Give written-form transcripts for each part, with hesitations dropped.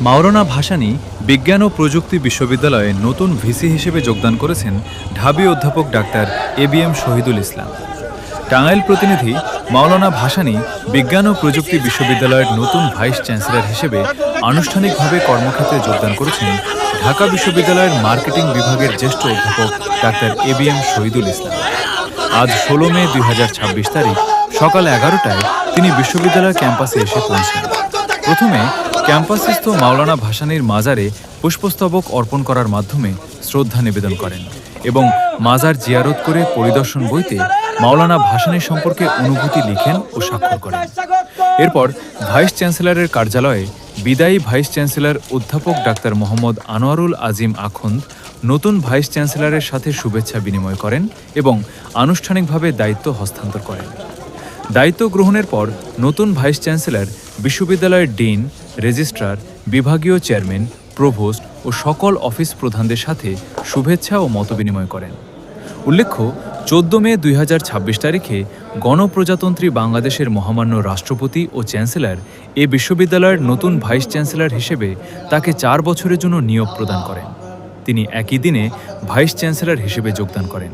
মাওলানা ভাসানী বিজ্ঞান ও প্রযুক্তি বিশ্ববিদ্যালয়ে নতুন ভিসি হিসেবে যোগদান করেছেন ঢাবি অধ্যাপক ডাক্তার এবিএম শহীদুল ইসলাম। টাঙ্গাইল প্রতিনিধি। মাওলানা ভাসানী বিজ্ঞান ও প্রযুক্তি বিশ্ববিদ্যালয়ের নতুন ভাইস চ্যান্সেলর হিসেবে আনুষ্ঠানিকভাবে কর্মক্ষেত্রে যোগদান করেছেন ঢাকা বিশ্ববিদ্যালয়ের মার্কেটিং বিভাগের জ্যেষ্ঠ অধ্যাপক ডাক্তার এবিএম শহীদুল ইসলাম। আজ ১৬ মে ২০২৬ তারিখ সকাল ১১টায় তিনি বিশ্ববিদ্যালয় ক্যাম্পাসে এসে পৌঁছেন। প্রথমে ক্যাম্পাসস্থ মাওলানা ভাসানীর মাজারে পুষ্পস্তবক অর্পণ করার মাধ্যমে শ্রদ্ধা নিবেদন করেন এবং মাজার জিয়ারত করে পরিদর্শন বইতে মাওলানা ভাসানী সম্পর্কে অনুভূতি লিখেন ও স্বাক্ষর করেন। এরপর ভাইস চ্যান্সেলরের কার্যালয়ে বিদায়ী ভাইস চ্যান্সেলর অধ্যাপক ডাক্তার মোহাম্মদ আনোয়ারুল আজিম আখন্দ নতুন ভাইস চ্যান্সেলরের সাথে শুভেচ্ছা বিনিময় করেন এবং আনুষ্ঠানিকভাবে দায়িত্ব হস্তান্তর করেন। দায়িত্ব গ্রহণের পর নতুন ভাইস চ্যান্সেলর বিশ্ববিদ্যালয়ের ডিন, রেজিস্ট্রার, বিভাগীয় চেয়ারম্যান, প্রভোস্ট ও সকল অফিস প্রধানদের সাথে শুভেচ্ছা ও মতবিনিময় করেন। উল্লেখ্য, ১৪ মে ২০২৬ তারিখে গণপ্রজাতন্ত্রী বাংলাদেশের মহামান্য রাষ্ট্রপতি ও চ্যান্সেলর এ বিশ্ববিদ্যালয়ের নতুন ভাইস চ্যান্সেলর হিসেবে তাকে ৪ বছরের জন্য নিয়োগ প্রদান করেন। তিনি একই দিনে ভাইস চ্যান্সেলর হিসেবে যোগদান করেন।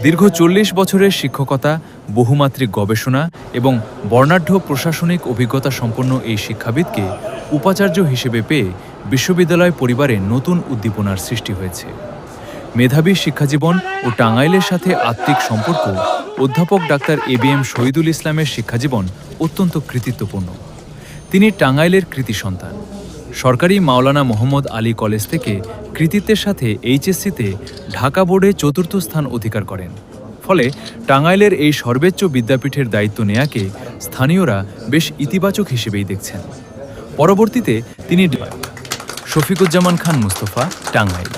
দীর্ঘ ৪০ বছরের শিক্ষকতা, বহুমাত্রিক গবেষণা এবং বর্ণাঢ্য প্রশাসনিক অভিজ্ঞতা সম্পন্ন এই শিক্ষাবিদকে উপাচার্য হিসেবে পেয়ে বিশ্ববিদ্যালয় পরিবারে নতুন উদ্দীপনার সৃষ্টি হয়েছে। মেধাবী শিক্ষাজীবন ও টাঙ্গাইলের সাথে আত্মিক সম্পর্ক। অধ্যাপক ডাক্তার এবিএম শহীদুল ইসলামের শিক্ষাজীবন অত্যন্ত কৃতিত্বপূর্ণ। তিনি টাঙ্গাইলের কৃতি সন্তান। সরকারি মাওলানা মোহাম্মদ আলী কলেজ থেকে কৃতিত্বের সাথে এইচএসসিতে ঢাকা বোর্ডে ৪র্থ স্থান অধিকার করেন। ফলে টাঙ্গাইলের এই সর্বোচ্চ বিদ্যাপীঠের দায়িত্ব নেয়াকে স্থানীয়রা বেশ ইতিবাচক হিসেবেই দেখছেন। পরবর্তীতে তিনি শফিকুজ্জামান খান মুস্তফা, টাঙ্গাইল।